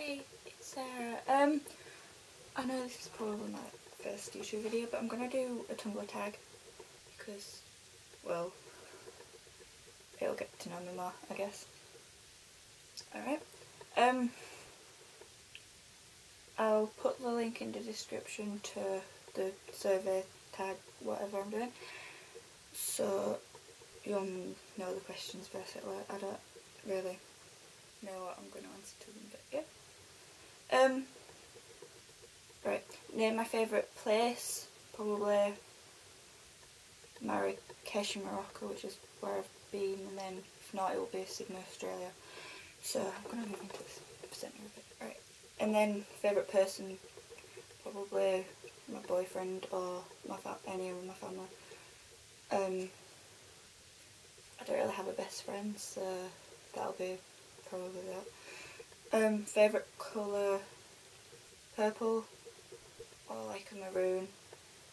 Hi, it's Sarah. I know this is probably my first YouTube video, but I'm gonna do a Tumblr tag because, well, it'll get to know me more, I guess. Alright. I'll put the link in the description to the survey tag, whatever I'm doing, so you'll know the questions basically. I don't really know what I'm going to answer to them, but yeah. Right, name my favourite place, probably Marrakesh in Morocco, which is where I've been, and then if not it will be Sydney, Australia. So I'm going to move into the centre of it. Right, and then favourite person, probably my boyfriend or any of my family. I don't really have a best friend, so that'll be probably that. Favourite colour, purple, or like a maroon,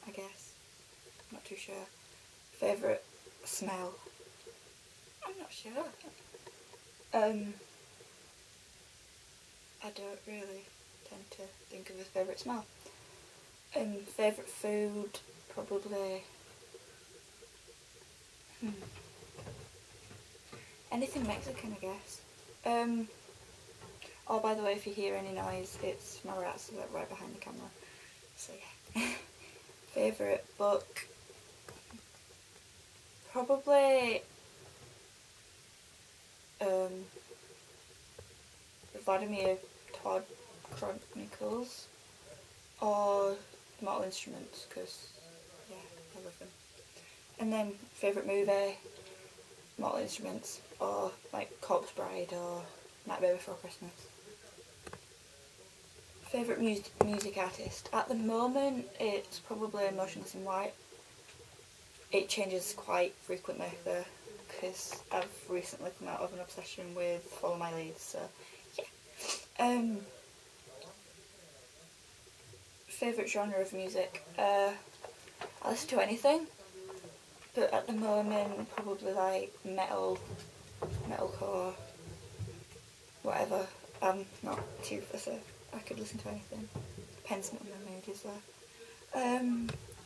I guess. I'm not too sure. Favourite smell, I'm not sure. I don't really tend to think of a favourite smell. Favourite food, probably anything Mexican, I guess. Oh, by the way, if you hear any noise, it's my rats that are right behind the camera. So yeah. Favourite book, probably Vladimir Todd Chronicles or Mortal Instruments, because yeah, I love them. And then favourite movie, Mortal Instruments, or like Corpse Bride or Nightmare Before Christmas. Favourite music artist, at the moment it's probably Motionless in White. It changes quite frequently though, because I've recently come out of an obsession with Follow My Lead, so yeah. Favourite genre of music, I listen to anything, but at the moment probably like metalcore, whatever. I'm not too fussy, I could listen to anything, depends on my mood as well.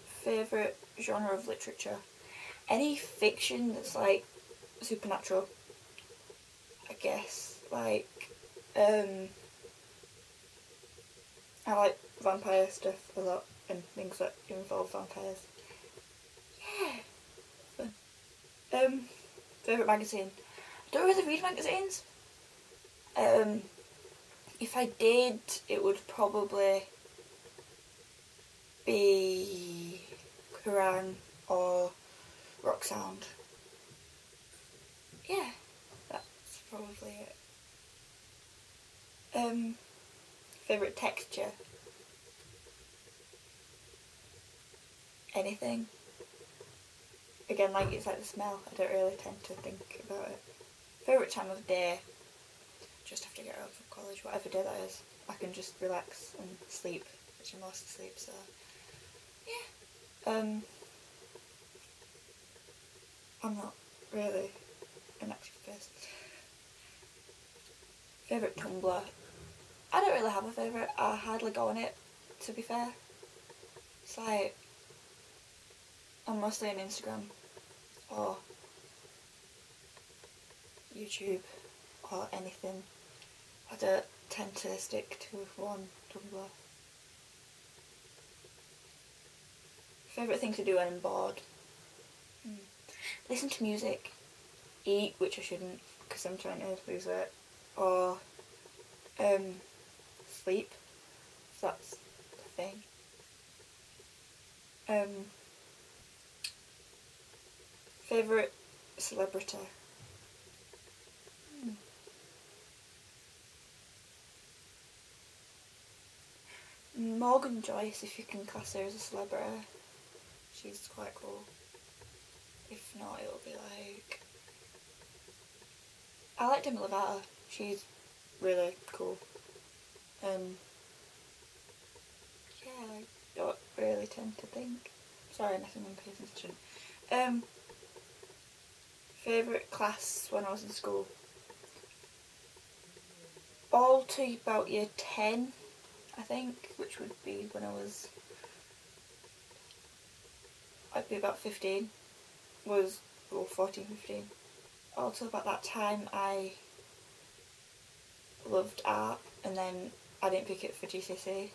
Favourite genre of literature, any fiction that's like supernatural, I guess. Like I like vampire stuff a lot and things that involve vampires. Yeah, fun. Favourite magazine, I don't really read magazines. If I did, it would probably be Quran or Rock Sound. Yeah, that's probably it. Favourite texture, anything. Again, like it's like the smell, I don't really tend to think about it. Favourite time of day, just after I get out of college, whatever day that is, I can just relax and sleep, which I'm lost asleep, so yeah. I'm not really an active person. Favourite Tumblr, I don't really have a favourite, I hardly go on it, to be fair. It's like, I'm mostly on Instagram or YouTube or anything. I don't tend to stick to one Tumblr. Favourite thing to do when I'm bored? Listen to music, eat, which I shouldn't because I'm trying to lose weight, or sleep, if that's the thing. Favourite celebrity? Morgan Joyce, if you can class her as a celebrity. She's quite cool. If not, it'll be like, I like Demi Lovato. She's really cool. Yeah, I don't really tend to think. Sorry, I'm messing with my presentation. Favourite class when I was in school? all to about year 10, I think, which would be when I'd be about 15, or 14, 15. Also about that time I loved art, and then I didn't pick it for GCSE,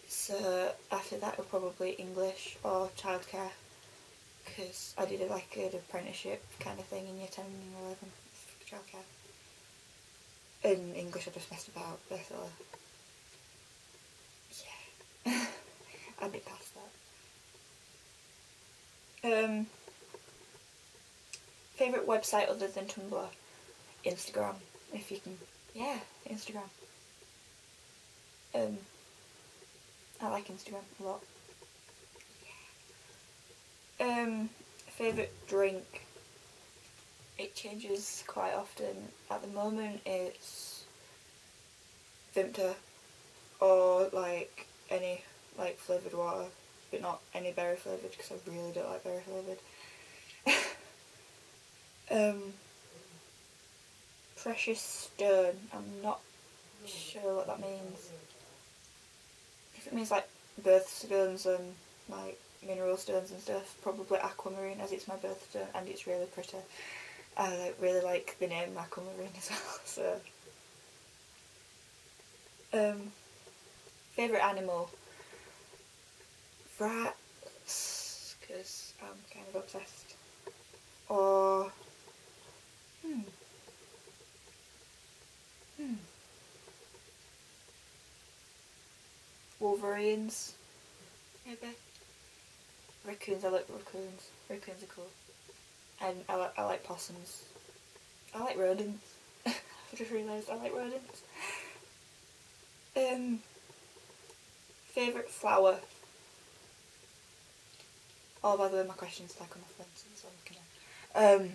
so after that was probably English or childcare, because I did like an apprenticeship kind of thing in year 10 and year 11 for childcare. In English I just messed about, basically. Yeah. I'd be past that. Favourite website other than Tumblr? Instagram, if you can. Yeah, Instagram. I like Instagram a lot. Favourite drink? It changes quite often. At the moment it's Vimto, or like any like flavoured water, but not any berry flavoured, because I really don't like berry flavoured. Precious stone, I'm not sure what that means. If it means like birthstones and like mineral stones and stuff, probably aquamarine, as it's my birthstone and it's really pretty. I really like the name aquamarine as well, so. Favourite animal? Rats, because I'm kind of obsessed. Or Wolverines, maybe. Raccoons, I like raccoons. Raccoons are cool. And I like possums. I like rodents. I just realised I like rodents. Favourite flower? Oh, by the way, my question's stuck on my phone, so I'm gonna.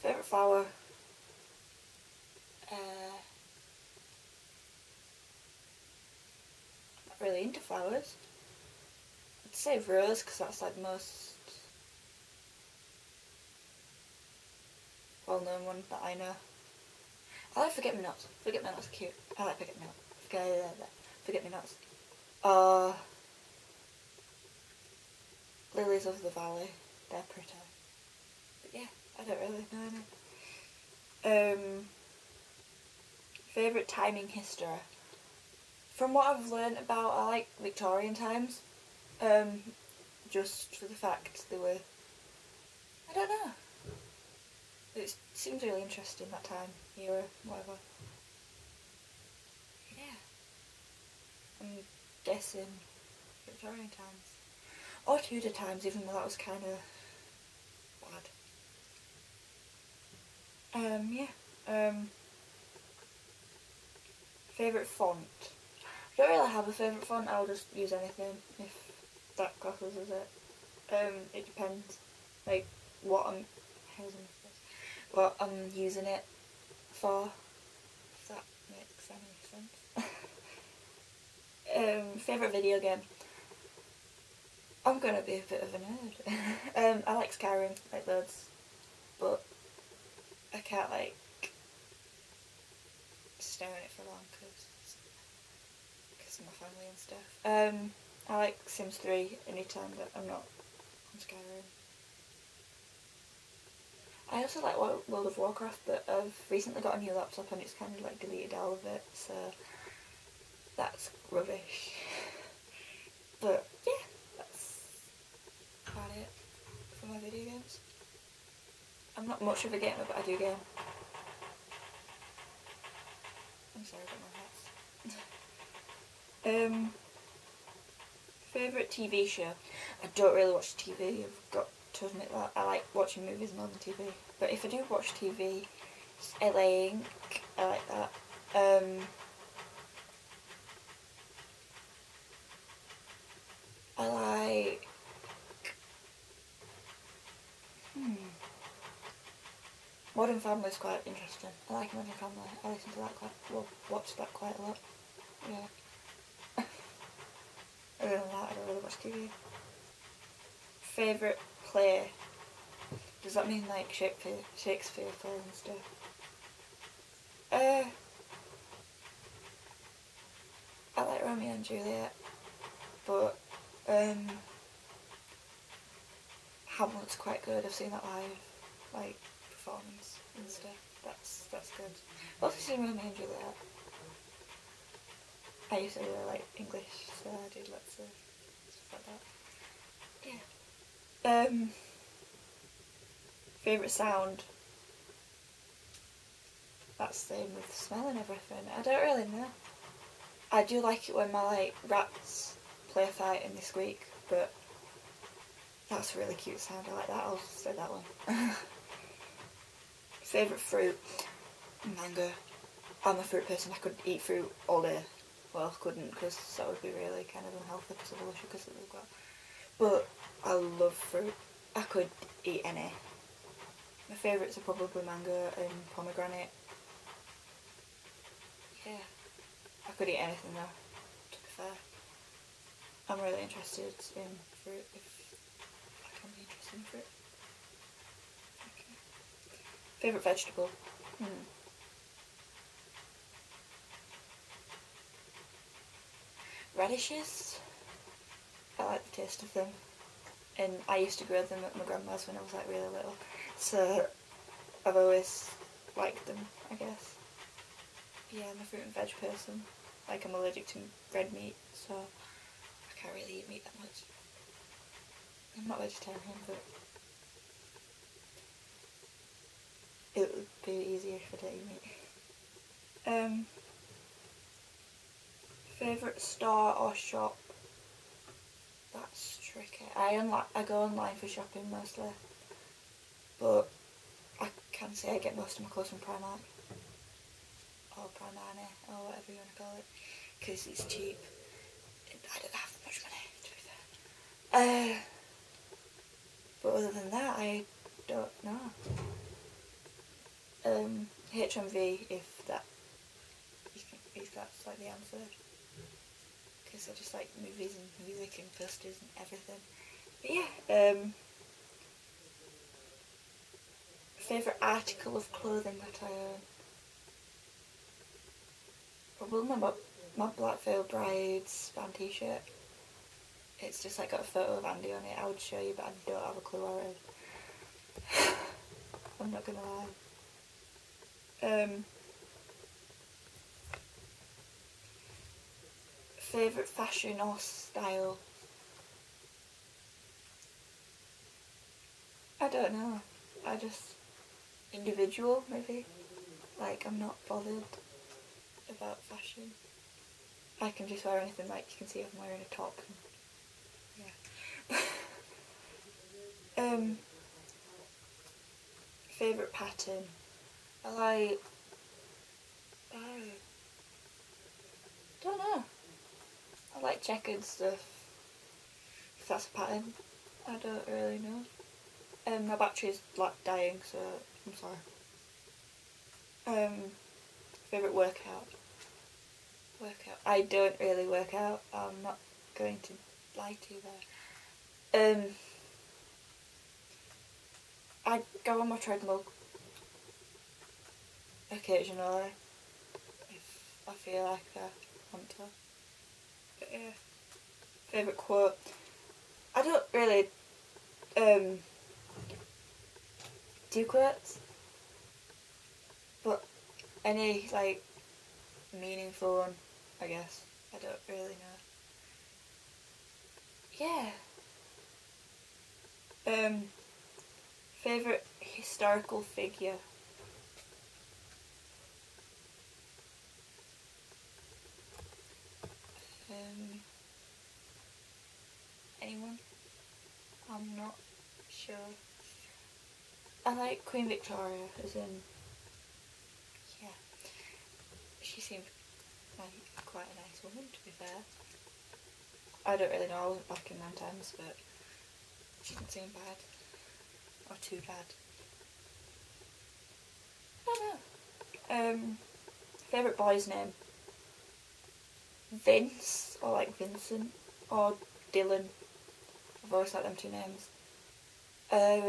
Favourite flower? Not really into flowers. I'd say rose, because that's like the most well-known one that I know. I like forget-me-nots. Forget-me-nots are cute. I like forget-me-nots. Forget-me-nots. Lilies of the valley. They're pretty. But yeah, I don't really know any. Favourite time in history? From what I've learnt about, I like Victorian times. Just for the fact they were, I don't know. It seems really interesting, that time, era, whatever. Yeah. I'm guessing Victorian times. Or Tudor times, even though that was kind of bad. Yeah. Favourite font? I don't really have a favourite font, I'll just use anything if that classes as it. It depends, like, what I'm using it for, if that makes any sense. Favourite video game? I'm gonna be a bit of a nerd. I like Skyrim, like loads, but I can't like stare at it for long because of my family and stuff. I like Sims 3 anytime that I'm not on Skyrim. I also like World of Warcraft, but I've recently got a new laptop and it's kind of like deleted all of it, so that's rubbish. But yeah, that's about it for my video games. I'm not much of a gamer, but I do game. I'm sorry about my hats. Favourite TV show? I don't really watch TV, I've got to admit that. I like watching movies more than TV. But if I do watch TV, it's LA Inc. I like that. I like... Modern Family is quite interesting. I like Modern Family. I listen to that watch that quite a lot. Yeah. Other than that, I don't really watch TV. Favourite play? Does that mean like Shakespeare, play and stuff? Romeo and Juliet, but Hamlet's quite good. I've seen that live, like, performance and stuff. That's good. I've also seen Romeo and Juliet. I used to really like English, so I did lots of stuff like that. Yeah. Favourite sound? That's the same with smell and everything. I don't really know. I do like it when my, like, rats play a fight and they squeak, but that's a really cute sound. I like that. I'll say that one. Favourite fruit? Mango. I'm a fruit person. I could eat fruit all day. Well, I couldn't, because that would be really kind of unhealthy because of all the sugars that they've got. But I love fruit. I could eat any. My favourites are probably mango and pomegranate. Yeah. I could eat anything though, to be fair. I'm really interested in fruit, if I can be interested in fruit. Okay. Favourite vegetable? Radishes. I like the taste of them. And I used to grow them at my grandma's when I was like really little. So I've always liked them, I guess. Yeah, I'm a fruit and veg person. Like, I'm allergic to red meat, so I can't really eat meat that much. I'm not vegetarian, but it would be easier if I didn't eat meat. Favourite store or shop? That's tricky. I go online for shopping mostly, but I can say I get most of my clothes from Primark. Or Primani, or whatever you want to call it, because it's cheap. I don't have much money, to be fair. But other than that, I don't know. HMV, if that's like the answer, because I just like movies and music and posters and everything. But yeah, favourite article of clothing that I own? Probably my Blackville Brides band t-shirt. It's just like got a photo of Andy on it. I would show you, but I don't have a clue already. I'm not gonna lie. Favourite fashion or style? I don't know. I just individual maybe. Like, I'm not bothered about fashion. I can just wear anything, like you can see I'm wearing a top. And, yeah. Favourite pattern? I don't know. I like checkered stuff. If that's a pattern. I don't really know. My battery's like dying, so I'm sorry. Favourite workout? I don't really work out. I'm not going to lie to you there. I go on my treadmill occasionally if I feel like I want to. But yeah. Favourite quote? I don't really do quotes, but any like meaningful one, I guess. I don't really know. Yeah. Favourite historical figure? Anyone? I'm not sure. I like Queen Victoria, as in, yeah, she seemed like quite a nice woman, to be fair. I don't really know, I wasn't back in them times, but she didn't seem bad, or too bad. I don't know. Favourite boy's name? Vince, or like Vincent, or Dylan. I've always liked them two names. I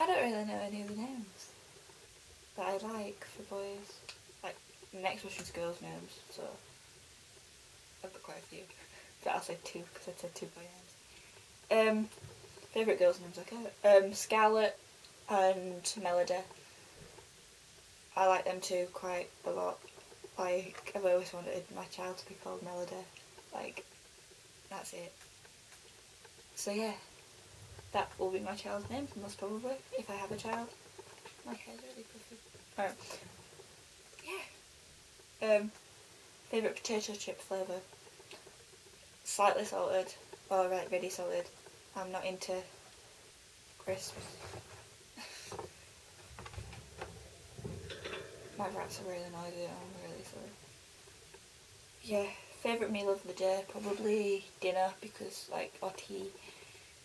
don't really know any of the names that I like for boys. Like The next question's girls' names, so I've got quite a few. But I'll say 2 because I said 2 boy names. Favourite girls' names, okay. Scarlett and Melody. I like them two quite a lot. Like, I've always wanted my child to be called Melody. Like, that's it. So yeah, that will be my child's name, most probably, if I have a child. My hair's really puffy. Alright. Yeah. Favourite potato chip flavour? Slightly salted, or like ready salted. I'm not into crisps. My rats are really noisy, I'm really sorry. Yeah, favourite meal of the day, probably dinner, because like, or tea,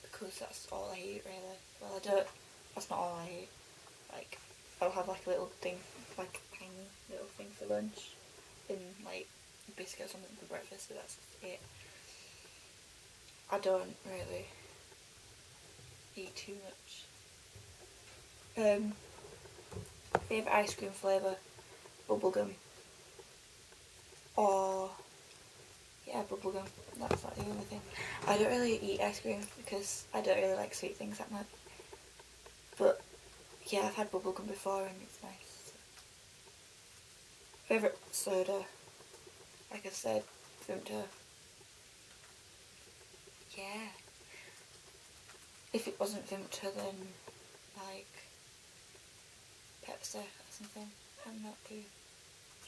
because that's all I eat really. Well, that's not all I eat. Like, I'll have like a little thing, like a tiny little thing for lunch, and like a biscuit or something for breakfast, but that's it. I don't really eat too much. Favourite ice cream flavour? Bubblegum. Or, yeah, bubblegum. That's like the only thing. I don't really eat ice cream because I don't really like sweet things that much. But, yeah, I've had bubblegum before and it's nice. So. Favourite soda? Like I said, Vimto. Yeah. If it wasn't Vimto, then, like, Pepsi or something. I'm not too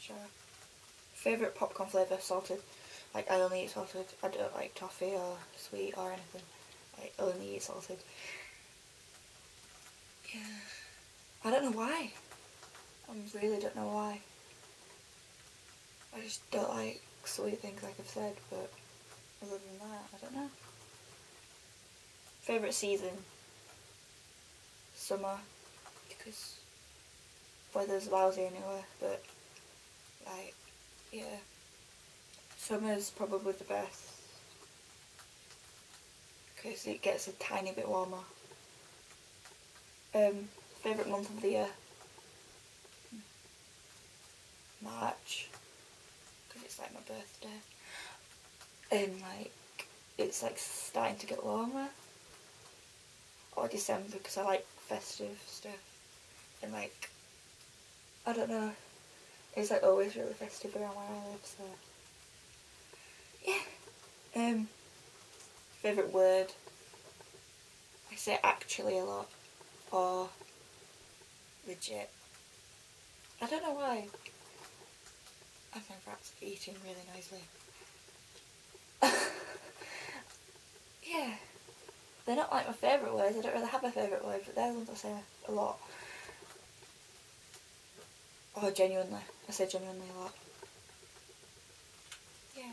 sure. Favourite popcorn flavour? Salted. Like, I only eat salted. I don't like toffee or sweet or anything. I only eat salted. Yeah. I don't know why. I really don't know why. I just don't like sweet things, like I've said, but other than that, I don't know. Favourite season? Summer. Because weather's lousy anyway, but, like, yeah. Summer's probably the best. Because it gets a tiny bit warmer. Favourite month of the year? March. Because it's like my birthday. And like, it's like starting to get warmer. Or December, because I like festive stuff. And like, I don't know. It's like always really festive around where I live, so. Yeah. Favourite word? I say actually a lot. Or legit. I don't know why. And my rat's eating really noisily. Yeah. They're not like my favourite words. I don't really have a favourite word, but they're the ones I say a lot. Or genuinely. I say genuinely a lot. Yeah.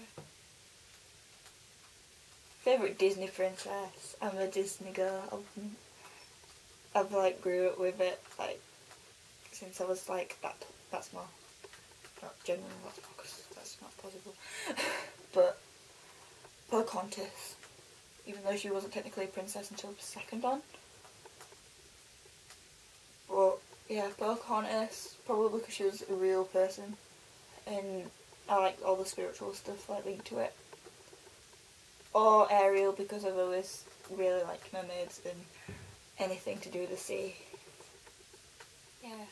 Favourite Disney princess? I'm a Disney girl. I've like grew up with it like since I was like that small. Not genuinely that small because that's not possible. But Pocahontas, even though she wasn't technically a princess until the second one. But yeah, Pocahontas, probably because she was a real person, and I like all the spiritual stuff like linked to it. Or Ariel, because I've always really liked mermaids and anything to do with the sea. Yeah,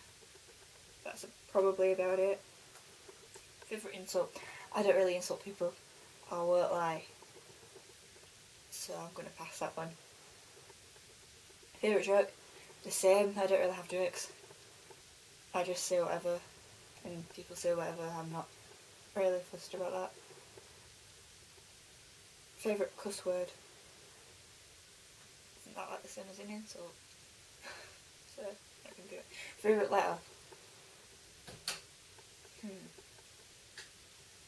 that's probably about it. Favourite insult? I don't really insult people. I won't lie. So I'm going to pass that one. Favourite joke? The same. I don't really have jokes. I just say whatever, and people say whatever. I'm not really fussed about that. Favourite cuss word? Isn't that like the same as an insult? So I can do it. Favourite letter?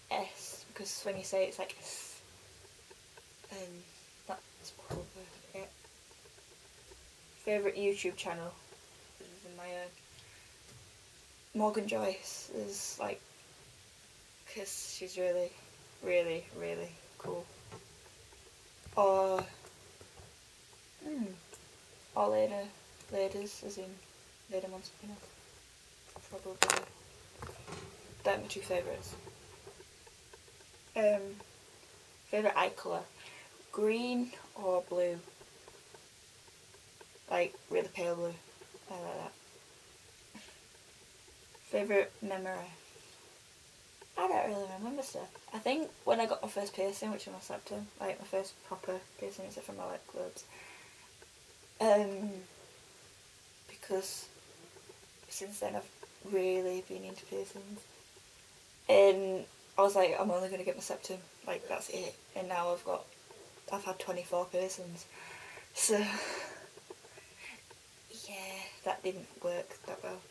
S, because when you say it, it's like S. And that's probably it. Favourite YouTube channel? This is in my own. Morgan Joyce is like, because she's really, really, really cool. Or Ladies, as in Lady Monster, probably. they're my two favourites. Favourite eye colour, green or blue, like really pale blue, I like that. Favourite memory, I don't really remember stuff. I think when I got my first piercing, which was my septum, like my first proper piercing except for my like globes, because since then I've really been into piercings, and I was like, I'm only going to get my septum, like that's it, and now I've had 24 piercings, so yeah, that didn't work that well.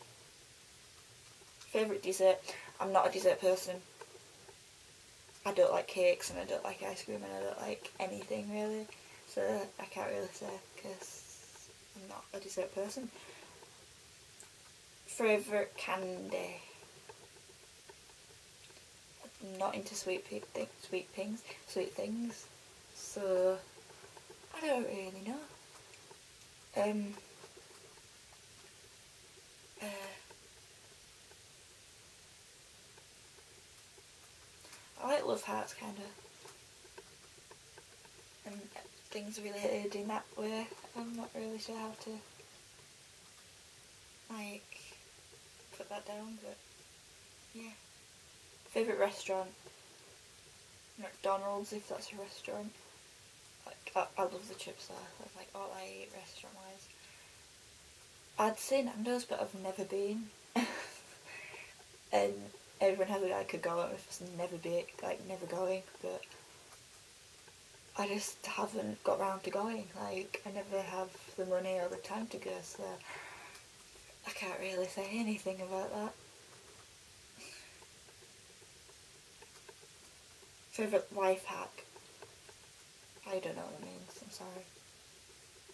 Favourite dessert, I'm not a dessert person. I don't like cakes and I don't like ice cream and I don't like anything really, so I can't really say because I'm not a dessert person. Favourite candy, I'm not into sweet things, so I don't really know. I like love hearts kind of, and things related in that way. I'm not really sure how to like put that down, but yeah. Favourite restaurant, McDonald's, if that's a restaurant. Like I love the chips there. That's like all I eat restaurant wise. I'd say Nando's, but I've never been. And everyone has like a go at me for never going, but I just haven't got round to going. Like I never have the money or the time to go, so I can't really say anything about that. Favourite life hack, I don't know what it means, I'm sorry.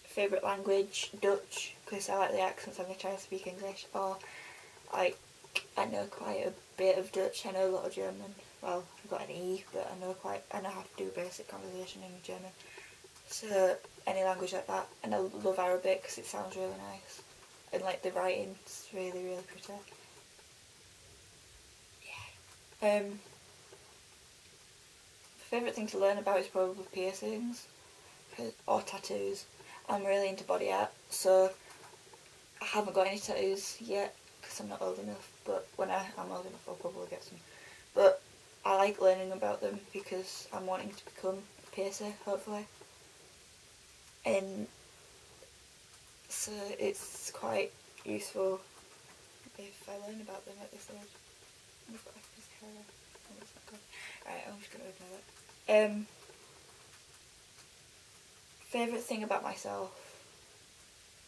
Favourite language, Dutch, because I like the accents when I try to speak English, or like I know quite a bit of Dutch, I know a lot of German. Well, I've got an E, but I know how to do basic conversation in German. So any language like that, and I love Arabic because it sounds really nice, and like the writing's really really pretty. Yeah. Favourite thing to learn about is probably piercings or tattoos. I'm really into body art, so I haven't got any tattoos yet because I'm not old enough, but when I'm old enough I'll probably get some. But I like learning about them because I'm wanting to become a piercer, hopefully. And so it's quite useful if I learn about them at this age. I've got this hair. Oh, that's not good. Alright, I'm just going to ignore that. Favourite thing about myself?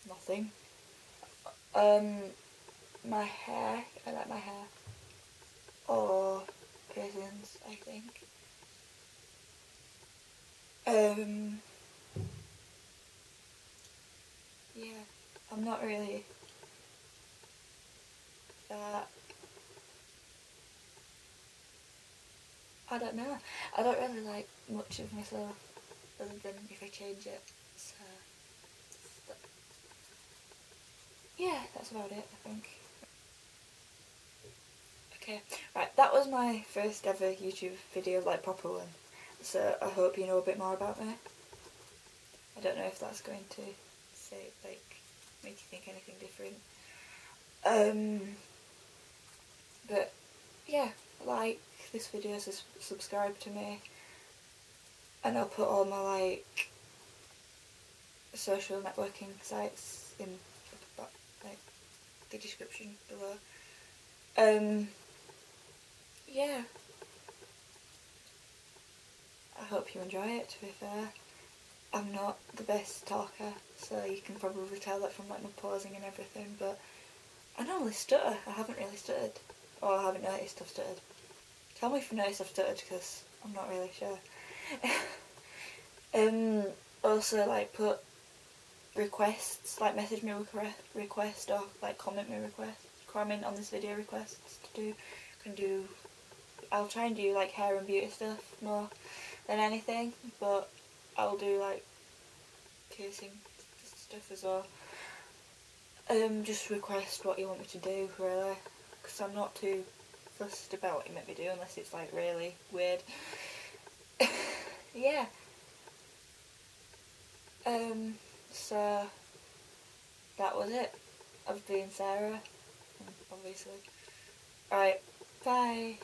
Nothing. My hair. I like my hair. Or piercings, I think. Yeah, I'm not really that. I don't know. I don't really like much of myself other than if I change it. So yeah, that's about it, I think. Okay, right, that was my first ever YouTube video, like proper one. So I hope you know a bit more about me. I don't know if that's going to say, like, make you think anything different. But yeah, like this video, subscribe to me, and I'll put all my like social networking sites in like the description below. Yeah, I hope you enjoy it. To be fair, I'm not the best talker, so you can probably tell that from like my pausing and everything, but I normally stutter. I haven't really stuttered, or I haven't noticed I've stuttered. Tell me if you notice I've stuttered, because I'm not really sure. Also, like, put requests, like message me request, or like comment on this video requests to do. I'll try and do like hair and beauty stuff more than anything, but I'll do like piercing stuff as well. Just request what you want me to do, really, because I'm not too fussed about what you make me do unless it's like really weird. Yeah. So that was it. I've been Sarah, obviously. Alright, bye.